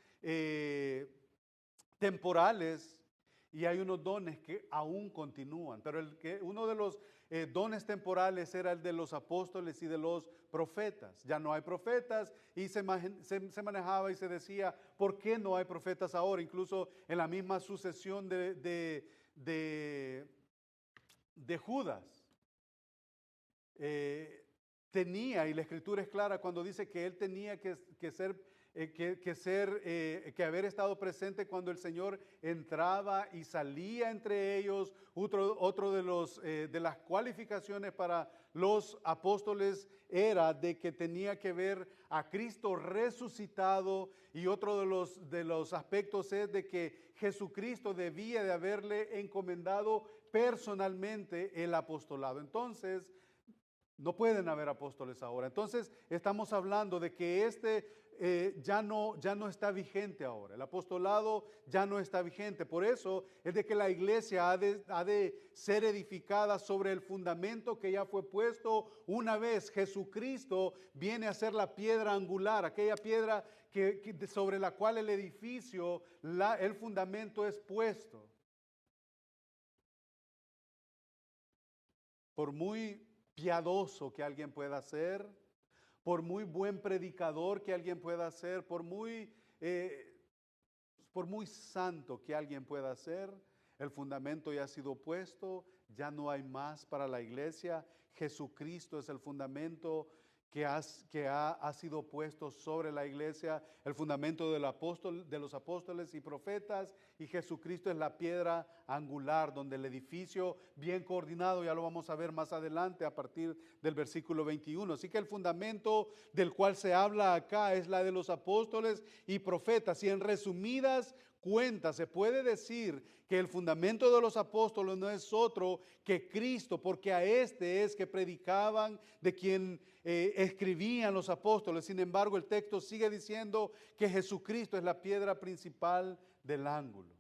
[SPEAKER 1] temporales, y hay unos dones que aún continúan. Pero uno de los dones temporales era el de los apóstoles y de los profetas. Ya no hay profetas y se manejaba y se decía, ¿por qué no hay profetas ahora? Incluso en la misma sucesión de Judas. Tenía, y la escritura es clara cuando dice que él tenía que haber estado presente cuando el Señor entraba y salía entre ellos. Otro de las cualificaciones para los apóstoles era de que tenía que ver a Cristo resucitado, y otro de los aspectos es de que Jesucristo debía de haberle encomendado personalmente el apostolado. Entonces, no pueden haber apóstoles ahora. Entonces, estamos hablando de que ya no está vigente ahora. El apostolado ya no está vigente. Por eso es de que la iglesia ha de ser edificada sobre el fundamento que ya fue puesto una vez Jesucristo viene a ser la piedra angular, aquella piedra sobre la cual el edificio, el fundamento es puesto. Por muy piadoso que alguien pueda ser, por muy buen predicador que alguien pueda ser, por muy santo que alguien pueda ser, el fundamento ya ha sido puesto, ya no hay más para la iglesia. Jesucristo es el fundamento que ha sido puesto sobre la iglesia, el fundamento de los apóstoles y profetas, y Jesucristo es la piedra angular, donde el edificio bien coordinado, ya lo vamos a ver más adelante a partir del versículo 21. Así que el fundamento del cual se habla acá es la de los apóstoles y profetas, y en resumidas cuentas se puede decir que el fundamento de los apóstoles no es otro que Cristo, porque a este es que predicaban, de quien escribían los apóstoles. Sin embargo, el texto sigue diciendo que Jesucristo es la piedra principal del ángulo.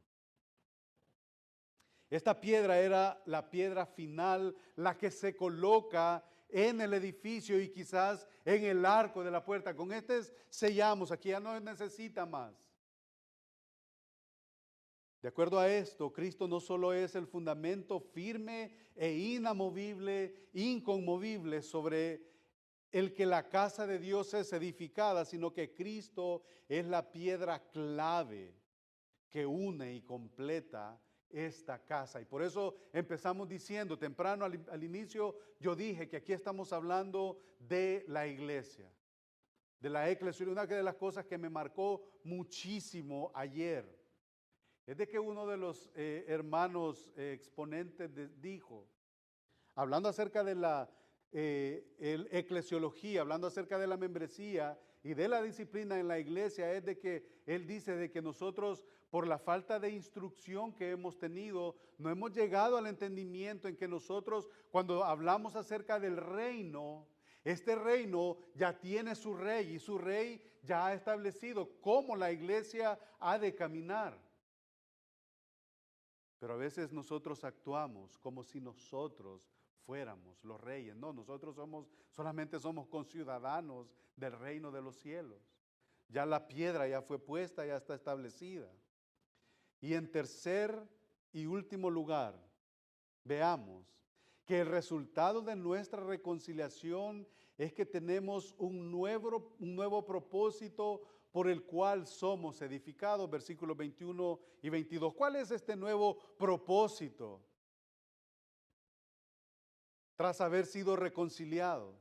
[SPEAKER 1] Esta piedra era la piedra final, la que se coloca en el edificio y quizás en el arco de la puerta. Con este sellamos, aquí ya no necesita más. De acuerdo a esto, Cristo no solo es el fundamento firme e inamovible, inconmovible sobre el que la casa de Dios es edificada, sino que Cristo es la piedra clave que une y completa esta casa. Y por eso empezamos diciendo temprano al inicio, yo dije que aquí estamos hablando de la iglesia, de la eclesia. Una de las cosas que me marcó muchísimo ayer es de que uno de los hermanos exponentes dijo, hablando acerca de la eclesiología, hablando acerca de la membresía y de la disciplina en la iglesia, es de que él dice de que nosotros, por la falta de instrucción que hemos tenido, no hemos llegado al entendimiento en que nosotros, cuando hablamos acerca del reino, este reino ya tiene su rey y su rey ya ha establecido cómo la iglesia ha de caminar. Pero a veces nosotros actuamos como si nosotros fuéramos los reyes. No, nosotros solamente somos conciudadanos del reino de los cielos. Ya la piedra ya fue puesta, ya está establecida. Y en tercer y último lugar, veamos que el resultado de nuestra reconciliación es que tenemos un nuevo propósito por el cual somos edificados, versículos 21 y 22. ¿Cuál es este nuevo propósito? Tras haber sido reconciliados.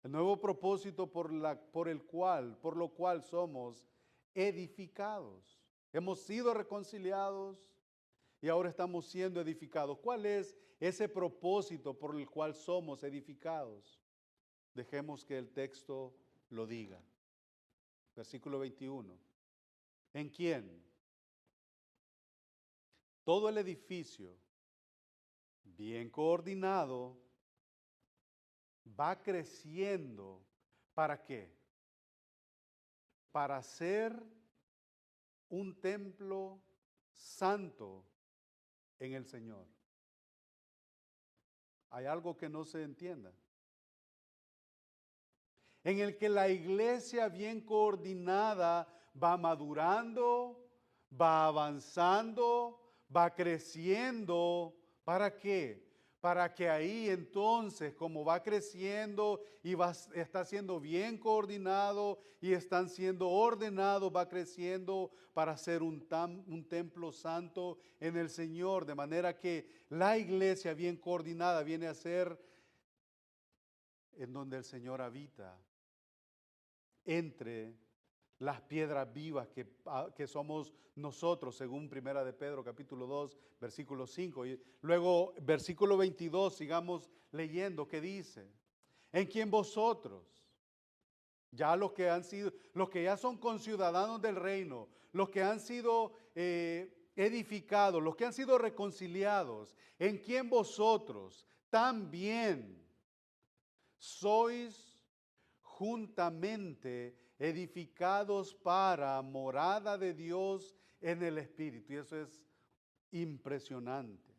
[SPEAKER 1] El nuevo propósito por lo cual somos edificados. Hemos sido reconciliados y ahora estamos siendo edificados. ¿Cuál es ese propósito por el cual somos edificados? Dejemos que el texto lo diga. Versículo 21. ¿En quién? Todo el edificio, bien coordinado, va creciendo. ¿Para qué? Para ser un templo santo en el Señor. Hay algo que no se entienda. En el que la iglesia bien coordinada va madurando, va avanzando, va creciendo. ¿Para qué? Para que ahí entonces, como va creciendo y está siendo bien coordinado y están siendo ordenados, va creciendo para ser un templo santo en el Señor. De manera que la iglesia bien coordinada viene a ser en donde el Señor habita, entre las piedras vivas que somos nosotros, según Primera de Pedro, capítulo 2, versículo 5. Y luego, versículo 22, sigamos leyendo, ¿qué dice? En quien vosotros, ya los que ya son conciudadanos del reino, los que han sido edificados, los que han sido reconciliados, en quien vosotros también sois juntamente edificados para morada de Dios en el Espíritu. Y eso es impresionante.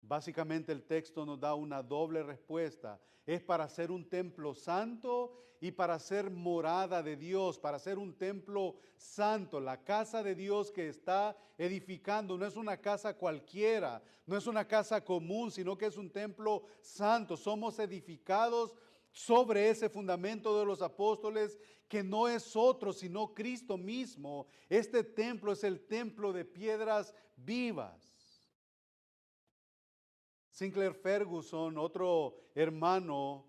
[SPEAKER 1] Básicamente el texto nos da una doble respuesta. Es para ser un templo santo y para ser morada de Dios, para ser un templo santo. La casa de Dios que está edificando no es una casa cualquiera, no es una casa común, sino que es un templo santo. Somos edificados sobre ese fundamento de los apóstoles, que no es otro sino Cristo mismo. Este templo es el templo de piedras vivas. Sinclair Ferguson, otro hermano,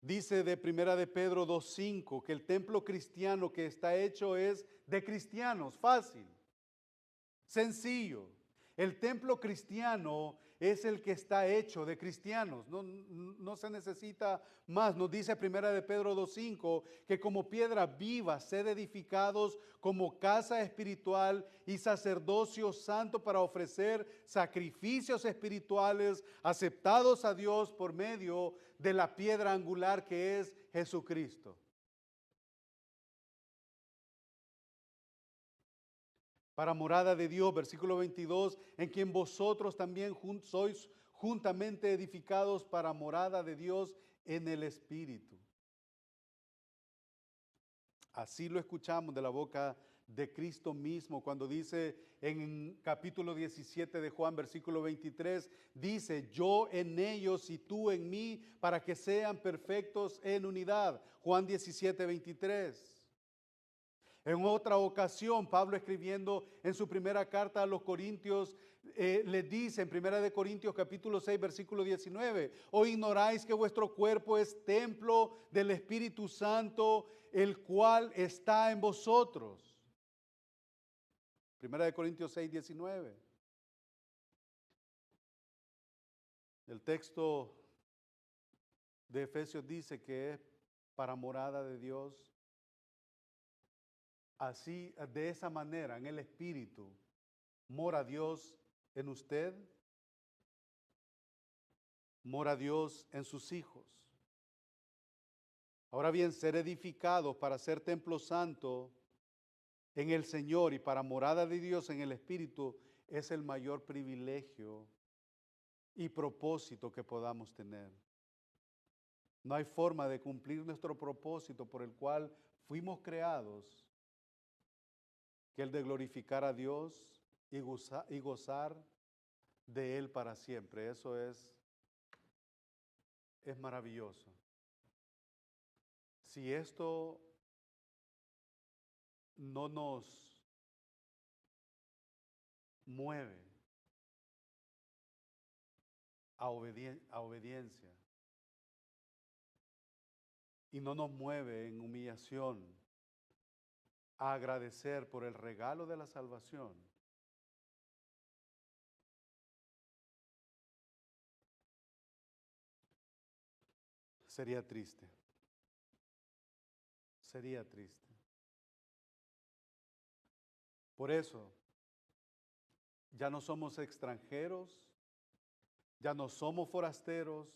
[SPEAKER 1] dice de Primera de Pedro 2:5 que el templo cristiano que está hecho es de cristianos, fácil, sencillo. El templo cristiano es el que está hecho de cristianos, no se necesita más. Nos dice Primera de Pedro 2:5 que como piedra viva sed edificados como casa espiritual y sacerdocio santo para ofrecer sacrificios espirituales aceptados a Dios por medio de la piedra angular que es Jesucristo. Para morada de Dios, versículo 22, en quien vosotros también sois juntamente edificados para morada de Dios en el Espíritu. Así lo escuchamos de la boca de Cristo mismo cuando dice en capítulo 17 de Juan, versículo 23, dice, yo en ellos y tú en mí, para que sean perfectos en unidad. Juan 17, 23. En otra ocasión, Pablo escribiendo en su primera carta a los Corintios, le dice en Primera de Corintios capítulo 6, versículo 19, ¿o ignoráis que vuestro cuerpo es templo del Espíritu Santo, el cual está en vosotros? Primera de Corintios 6, 19. El texto de Efesios dice que es para morada de Dios. Así, de esa manera, en el Espíritu, mora Dios en usted, mora Dios en sus hijos. Ahora bien, ser edificados para ser templo santo en el Señor y para morada de Dios en el Espíritu es el mayor privilegio y propósito que podamos tener. No hay forma de cumplir nuestro propósito por el cual fuimos creados que el de glorificar a Dios y gozar de Él para siempre. Eso es maravilloso. Si esto no nos mueve a obediencia y no nos mueve en humillación a agradecer por el regalo de la salvación, sería triste. Sería triste. Por eso, ya no somos extranjeros, ya no somos forasteros,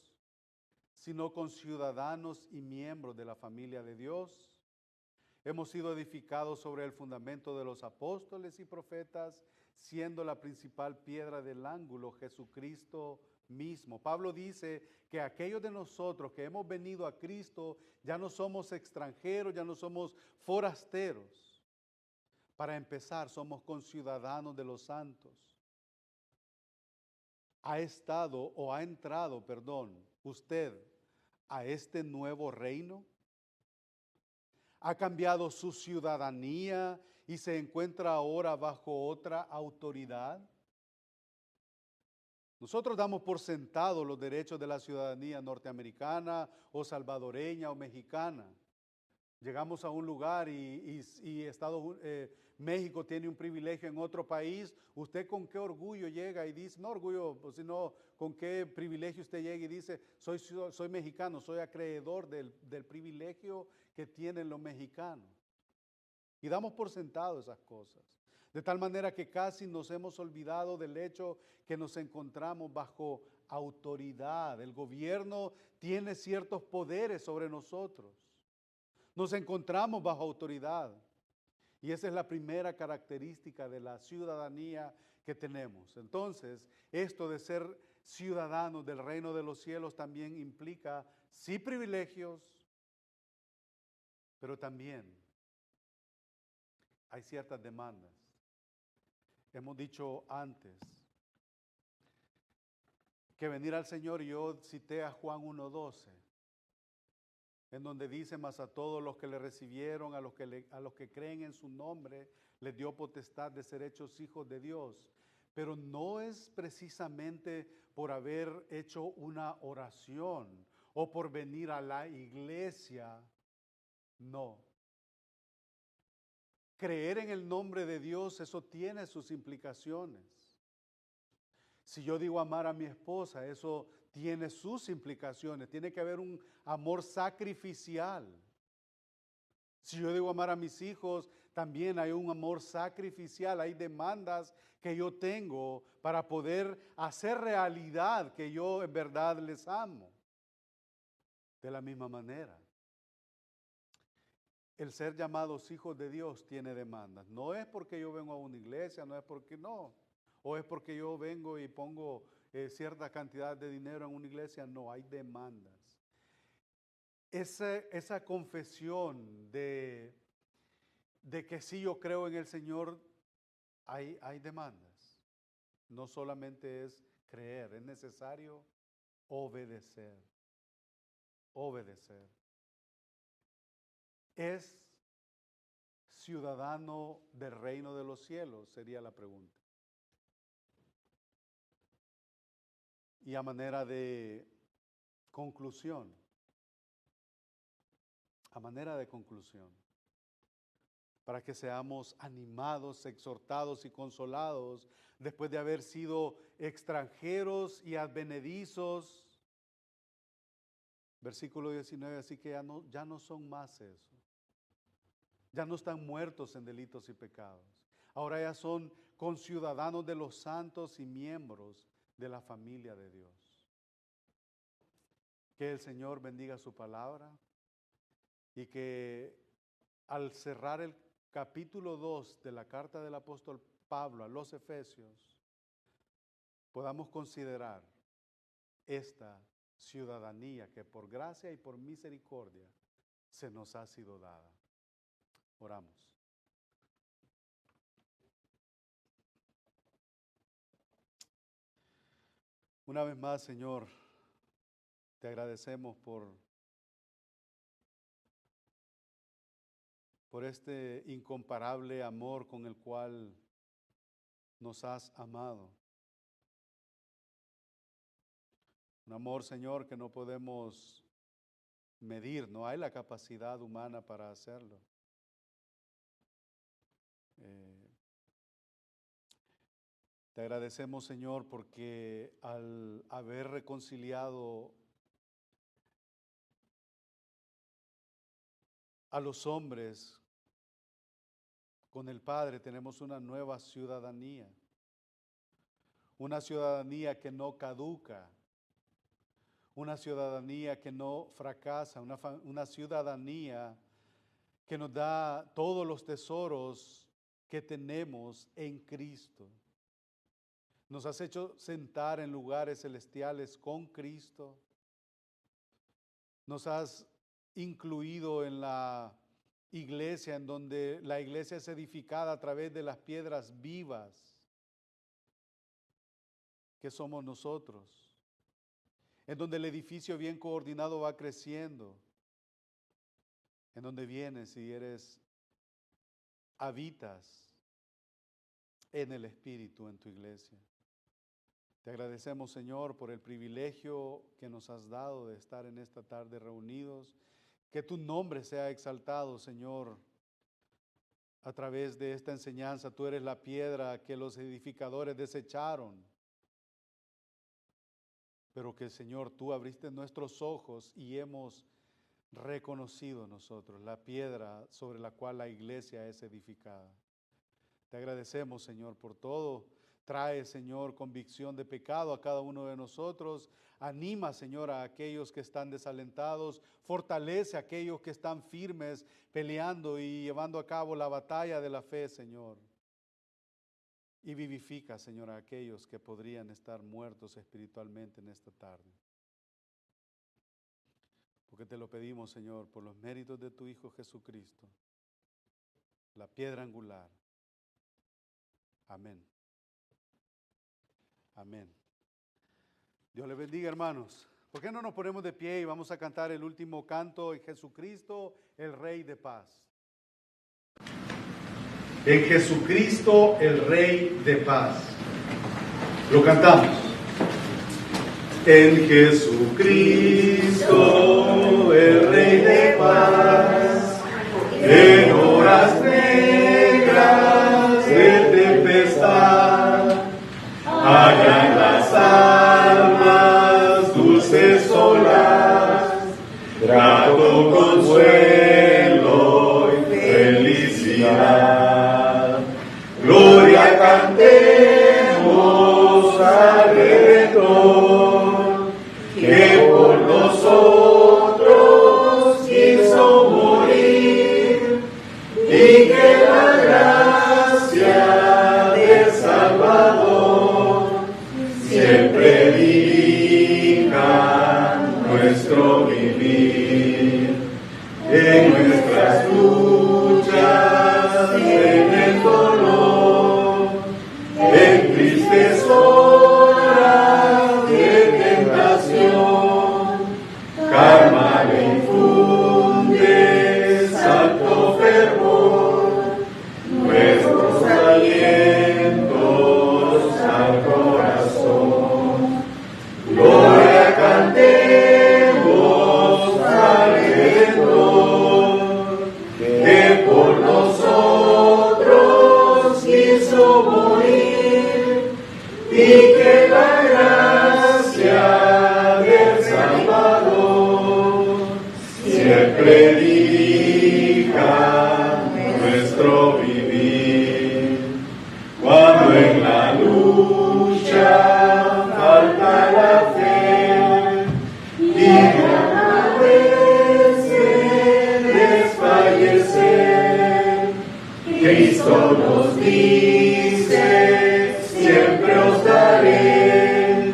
[SPEAKER 1] sino conciudadanos y miembros de la familia de Dios. Hemos sido edificados sobre el fundamento de los apóstoles y profetas, siendo la principal piedra del ángulo Jesucristo mismo. Pablo dice que aquellos de nosotros que hemos venido a Cristo ya no somos extranjeros, ya no somos forasteros. Para empezar, somos conciudadanos de los santos. Ha entrado, usted a este nuevo reino. Ha cambiado su ciudadanía y se encuentra ahora bajo otra autoridad. Nosotros damos por sentado los derechos de la ciudadanía norteamericana o salvadoreña o mexicana. Llegamos a un lugar y México tiene un privilegio en otro país. ¿Usted con qué orgullo llega y dice, no orgullo, sino con qué privilegio usted llega y dice, soy mexicano, soy acreedor del privilegio que tienen los mexicanos? Y damos por sentado esas cosas. De tal manera que casi nos hemos olvidado del hecho que nos encontramos bajo autoridad. El gobierno tiene ciertos poderes sobre nosotros. Nos encontramos bajo autoridad. Y esa es la primera característica de la ciudadanía que tenemos. Entonces, esto de ser ciudadanos del reino de los cielos también implica, sí, privilegios, pero también hay ciertas demandas. Hemos dicho antes que venir al Señor, y yo cité a Juan 1:12, en donde dice: mas a todos los que le recibieron, a los que creen en su nombre, les dio potestad de ser hechos hijos de Dios. Pero no es precisamente por haber hecho una oración o por venir a la iglesia, no. Creer en el nombre de Dios, eso tiene sus implicaciones. Si yo digo amar a mi esposa, eso tiene sus implicaciones. Tiene que haber un amor sacrificial. Si yo digo amar a mis hijos, también hay un amor sacrificial. Hay demandas que yo tengo para poder hacer realidad que yo en verdad les amo. De la misma manera, el ser llamados hijos de Dios tiene demandas. No es porque yo vengo a una iglesia, no es porque no. O es porque yo vengo y pongo cierta cantidad de dinero en una iglesia. No, hay demandas. Esa confesión de que sí yo creo en el Señor, hay demandas. No solamente es creer, es necesario obedecer. Obedecer. ¿Es ciudadano del reino de los cielos? Sería la pregunta. Y a manera de conclusión, para que seamos animados, exhortados y consolados después de haber sido extranjeros y advenedizos. Versículo 19, así que ya no son más eso. Ya no están muertos en delitos y pecados. Ahora ya son conciudadanos de los santos y miembros de la familia de Dios. Que el Señor bendiga su palabra y que al cerrar el capítulo 2 de la carta del apóstol Pablo a los Efesios, podamos considerar esta ciudadanía que por gracia y por misericordia se nos ha sido dada. Oramos. Una vez más, Señor, te agradecemos por este incomparable amor con el cual nos has amado. Un amor, Señor, que no podemos medir, no hay la capacidad humana para hacerlo. Te agradecemos, Señor, porque al haber reconciliado a los hombres con el Padre, tenemos una nueva ciudadanía. Una ciudadanía que no caduca. Una ciudadanía que no fracasa. Una ciudadanía que nos da todos los tesoros que tenemos en Cristo. Nos has hecho sentar en lugares celestiales con Cristo. Nos has incluido en la iglesia, en donde la iglesia es edificada a través de las piedras vivas que somos nosotros. En donde el edificio bien coordinado va creciendo. En donde vienes y habitas en el Espíritu en tu iglesia. Te agradecemos, Señor, por el privilegio que nos has dado de estar en esta tarde reunidos. Que tu nombre sea exaltado, Señor, a través de esta enseñanza. Tú eres la piedra que los edificadores desecharon. Pero que, Señor, tú abriste nuestros ojos y hemos reconocido nosotros la piedra sobre la cual la iglesia es edificada. Te agradecemos, Señor, por todo. Trae, Señor, convicción de pecado a cada uno de nosotros. Anima, Señor, a aquellos que están desalentados. Fortalece a aquellos que están firmes, peleando y llevando a cabo la batalla de la fe, Señor. Y vivifica, Señor, a aquellos que podrían estar muertos espiritualmente en esta tarde. Porque te lo pedimos, Señor, por los méritos de tu Hijo Jesucristo, la piedra angular. Amén. Amén. Dios les bendiga, hermanos. ¿Por qué no nos ponemos de pie y vamos a cantar el último canto en Jesucristo, el Rey de paz? En Jesucristo, el Rey de paz. Lo cantamos. En Jesucristo, el Rey de paz, en horas negras de tempestad, hallan las almas dulces olas, grato consuelo y felicidad. Gloria cantemos al Redentor, que por nosotros quiso morir, y que la gracia del Salvador siempre dirija nuestro vivir. En nuestras luchas, en el dolor, en tristes horas de tentación, calma le infunde santo fervor, nuestros alientos al corazón. Gloria cantemos al Redentor, que por nosotros quiso morir, y que la gracia del Salvador siempre dirija nuestro vivir. Cuando en la lucha falta la fe y a veces desfallecer, Cristo nos dice: siempre os daré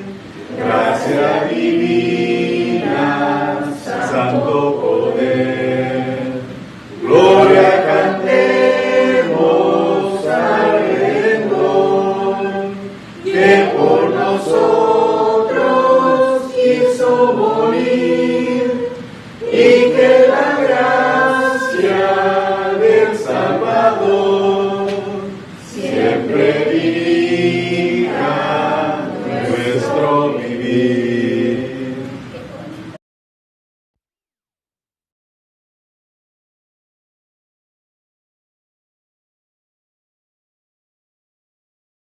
[SPEAKER 1] gracia divina, santo poder. Gloria cantemos al Redentor, que por nosotros quiso morir, y que la gracia del Salvador siempre dirija nuestro vivir.